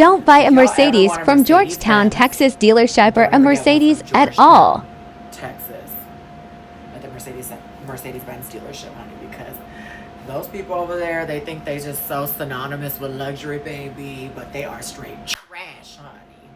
Don't buy a If y'all ever Mercedes want a from Mercedes Georgetown, Benz, Texas dealership or don't a ever get one Mercedes from at all. Georgetown, Texas, at the Mercedes-Benz dealership, honey, because those people over there, they think they just so synonymous with luxury, baby, but they are straight trash, honey.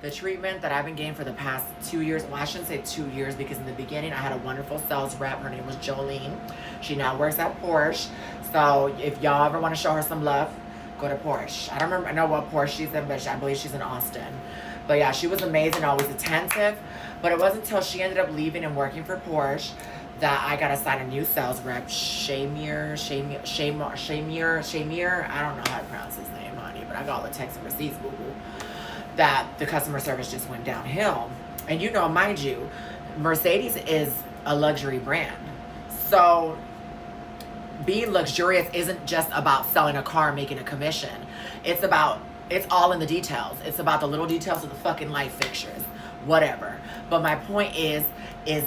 The treatment that I've been getting for the past 2 years, well, I shouldn't say 2 years, because in the beginning I had a wonderful sales rep. Her name was Jolene. She now works at Porsche. So if y'all ever want to show her some love, go to Porsche. I know what Porsche she's in, but I believe she's in Austin. But yeah, she was amazing, always attentive. But it wasn't until she ended up leaving and working for Porsche that I got assigned a new sales rep, shamier. I don't know how to pronounce his name, honey, but I got all the texts and receipts, boo-boo. That the customer service just went downhill. And you know, mind you, Mercedes is a luxury brand. So being luxurious isn't just about selling a car and making a commission. It's all in the details. It's about the little details of the fucking light fixtures, whatever. But my point is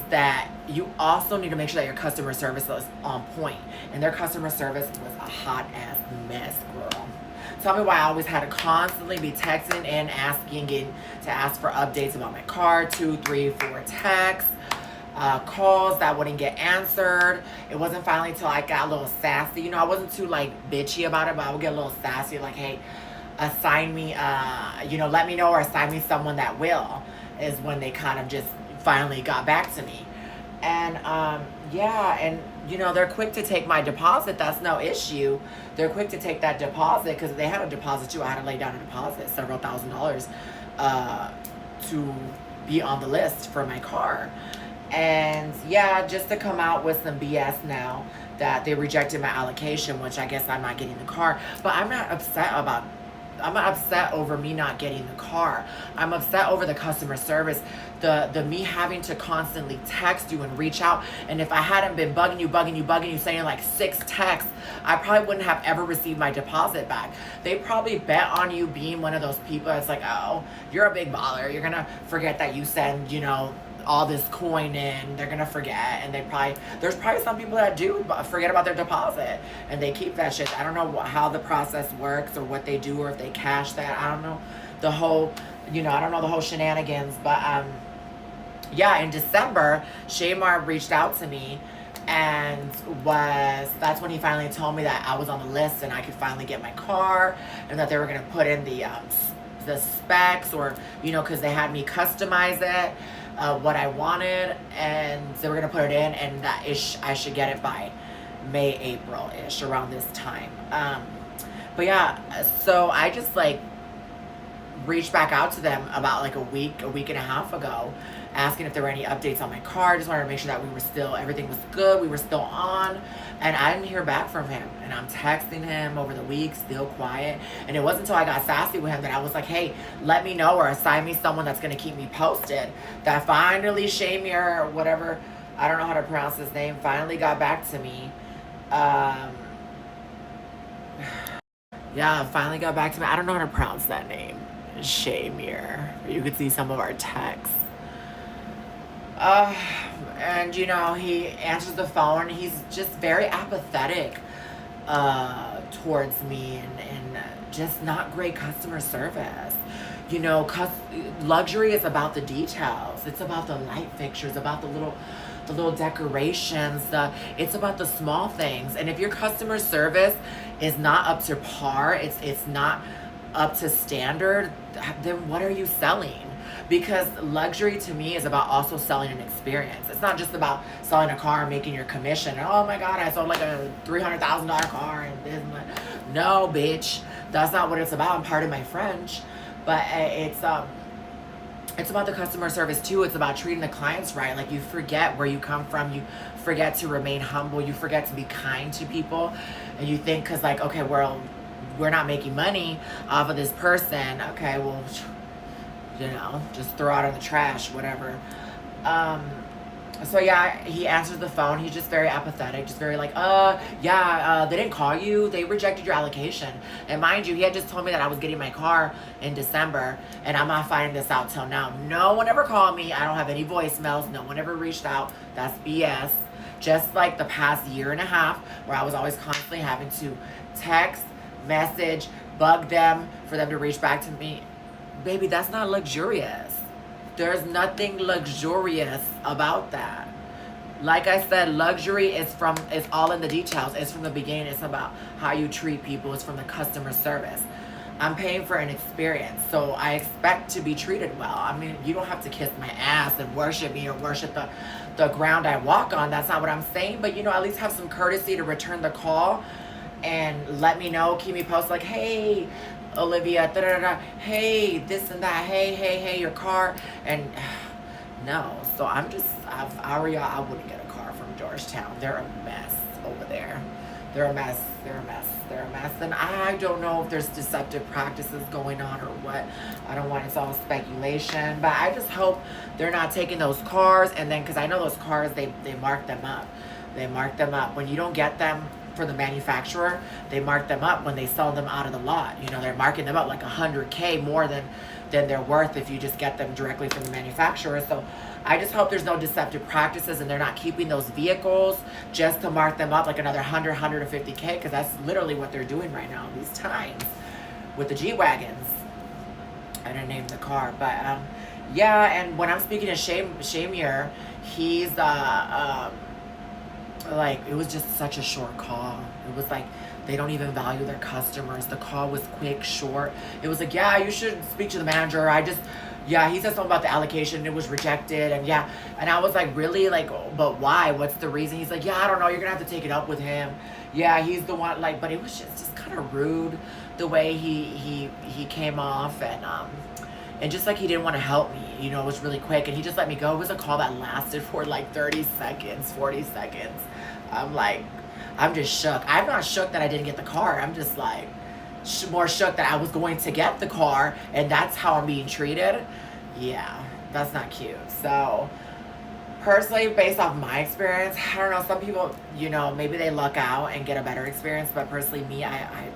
that you also need to make sure that your customer service is on point. And their customer service was a hot ass mess, girl. Tell me why I always had to constantly be texting and getting to ask for updates about my car, 2, 3, 4 texts, calls that wouldn't get answered. It wasn't finally until I got a little sassy. You know, I wasn't too like bitchy about it, but I would get a little sassy, like, hey, assign me, let me know, or assign me someone that will, is when they kind of just finally got back to me. And they're quick to take my deposit. That's no issue. They're quick to take that deposit, because they had a deposit too. I had to lay down a deposit, several $1,000s, to be on the list for my car. And yeah, just to come out with some BS now that they rejected my allocation, which I guess I'm not getting the car. But I'm not upset over me not getting the car. I'm upset over the customer service, the me having to constantly text you and reach out. And if I hadn't been bugging you, saying like 6 texts, I probably wouldn't have ever received my deposit back. They probably bet on you being one of those people that's like, oh, you're a big baller, you're gonna forget that you send, all this coin in. They're gonna forget. And there's probably some people that do forget about their deposit, and they keep that shit. I don't know how the process works, or what they do, or if they cash that. I don't know the whole shenanigans. But in December, Shamar reached out to me, and that's when he finally told me that I was on the list and I could finally get my car, and that they were gonna put in the specs, or because they had me customize it, what I wanted, and they were gonna put it in, and that I should get it by May, April-ish, around this time. But yeah, so I just like reached back out to them about like a week and a half ago, asking if there were any updates on my car. Just wanted to make sure that everything was good, we were still on. And I didn't hear back from him. And I'm texting him over the week, still quiet. And it wasn't until I got sassy with him that I was like, hey, let me know, or assign me someone that's going to keep me posted. That finally, shamier, or whatever, I don't know how to pronounce his name, finally got back to me. Finally got back to me. I don't know how to pronounce that name. shamier. You could see some of our texts. And he answers the phone. He's just very apathetic towards me, and just not great customer service. Luxury is about the details. It's about the light fixtures, about the little decorations. It's about the small things. And if your customer service is not up to par, it's not up to standard, then what are you selling? Because luxury to me is about also selling an experience. It's not just about selling a car and making your commission. Oh my God, I sold like a $300,000 car and this and that. No, bitch, that's not what it's about. I'm pardon my French, but it's about the customer service too. It's about treating the clients right. Like, you forget where you come from. You forget to remain humble. You forget to be kind to people, and you think, because like, okay, we're not making money off of this person. Okay, well, just throw it in the trash, whatever. So yeah, he answers the phone. He's just very apathetic, just very like, they didn't call you. They rejected your allocation. And mind you, he had just told me that I was getting my car in December, and I'm not finding this out till now. No one ever called me. I don't have any voicemails. No one ever reached out. That's BS. Just like the past year and a half, where I was always constantly having to text, message, bug them for them to reach back to me. Baby, that's not luxurious. There's nothing luxurious about that. Like I said, luxury is all in the details. It's from the beginning. It's about how you treat people. It's from the customer service. I'm paying for an experience, so I expect to be treated well. I mean, you don't have to kiss my ass and worship me or worship the ground I walk on. That's not what I'm saying. But, at least have some courtesy to return the call and let me know, keep me posted, like, hey, Olivia, da-da-da-da, hey, this and that, hey, your car. And no, so I wouldn't get a car from Georgetown. They're a mess over there. They're a mess. And I don't know if there's deceptive practices going on or what. I don't want, it's all speculation. But I just hope they're not taking those cars. And then, because I know those cars, they mark them up. They mark them up. When you don't get them for the manufacturer, they mark them up when they sell them out of the lot. They're marking them up like $100K more than they're worth if you just get them directly from the manufacturer. So I just hope there's no deceptive practices and they're not keeping those vehicles just to mark them up like another 150K, because that's literally what they're doing right now in these times with the G-Wagons. I didn't name the car, but yeah. And when I'm speaking to Shamier, he's like, it was just such a short call. It was like, they don't even value their customers. The call was quick, short. It was like, yeah, you should speak to the manager. Yeah, he said something about the allocation. It was rejected. And yeah, and I was like, really? Like, but why? What's the reason? He's like, yeah, I don't know. You're going to have to take it up with him. Yeah, he's the one, like, but it was just kind of rude the way he came off. And just like he didn't want to help me, it was really quick. And he just let me go. It was a call that lasted for like 30 seconds, 40 seconds. I'm just shook. I'm not shook that I didn't get the car. I'm just like more shook that I was going to get the car and that's how I'm being treated. Yeah, that's not cute. So personally, based off my experience, I don't know, some people, maybe they luck out and get a better experience. But personally, me, I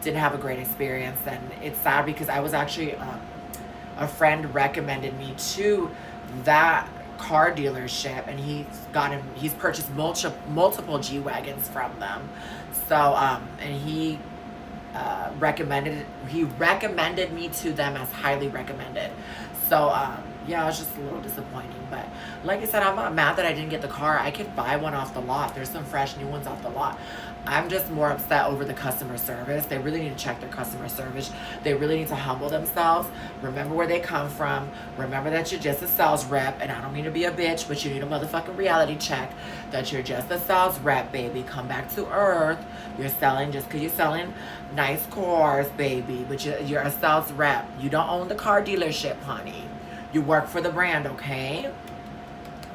didn't have a great experience. And it's sad because I was actually, a friend recommended me to that car dealership, and he's purchased multiple G-Wagons from them. So and he recommended me to them as highly recommended. So yeah, it was just a little disappointing. But like I said, I'm not mad that I didn't get the car. I could buy one off the lot. There's some fresh new ones off the lot. I'm just more upset over the customer service. They really need to check their customer service. They really need to humble themselves. Remember where they come from. Remember that you're just a sales rep. And I don't mean to be a bitch, but you need a motherfucking reality check that you're just a sales rep, baby. Come back to earth. You're selling just because you're selling nice cars, baby. But you're a sales rep. You don't own the car dealership, honey. You work for the brand, okay?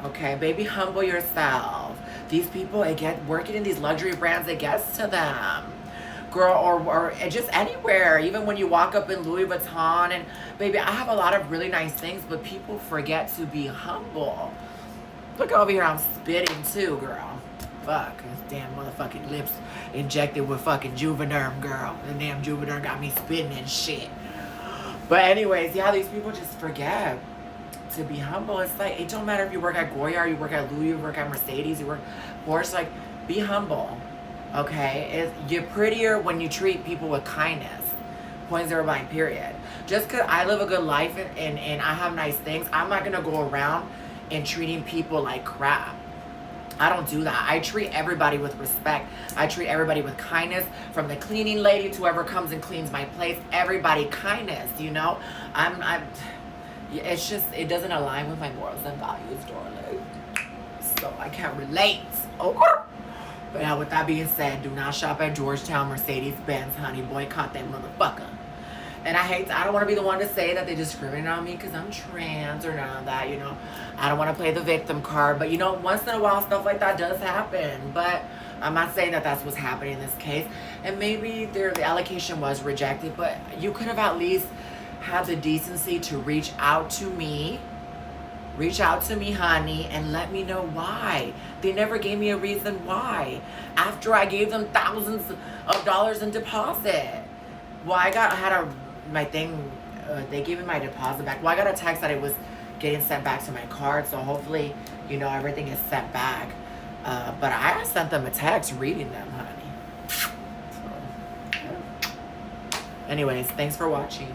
Okay, baby, humble yourself. These people, working in these luxury brands, it gets to them. Girl, or just anywhere. Even when you walk up in Louis Vuitton, and baby, I have a lot of really nice things, but people forget to be humble. Look over here, I'm spitting too, girl. Fuck, this damn motherfucking lips injected with fucking Juvederm, girl. The damn Juvederm got me spitting and shit. But anyways, yeah, these people just forget to be humble. It's like, it don't matter if you work at Goya, you work at Louis, you work at Mercedes, you work Porsche. Like, be humble, okay? You're prettier when you treat people with kindness. Point zero line, period. Just because I live a good life and I have nice things, I'm not gonna go around and treating people like crap. I don't do that. I treat everybody with respect. I treat everybody with kindness. From the cleaning lady to whoever comes and cleans my place, everybody kindness, it's just, it doesn't align with my morals and values, darling. So I can't relate. Okay. But now with that being said, do not shop at Georgetown, Mercedes, Benz, honey. Boycott that motherfucker. And I don't want to be the one to say that they discriminate on me because I'm trans or none of that, I don't want to play the victim card. But, once in a while, stuff like that does happen. But I'm not saying that that's what's happening in this case. And maybe the allocation was rejected, but you could have at least had the decency to reach out to me, honey, and let me know why. They never gave me a reason why. After I gave them thousands of dollars in deposit. Well, they gave me my deposit back. Well, I got a text that it was getting sent back to my card, so hopefully, everything is sent back. But I sent them a text reading them, honey. So, yeah. Anyways, thanks for watching.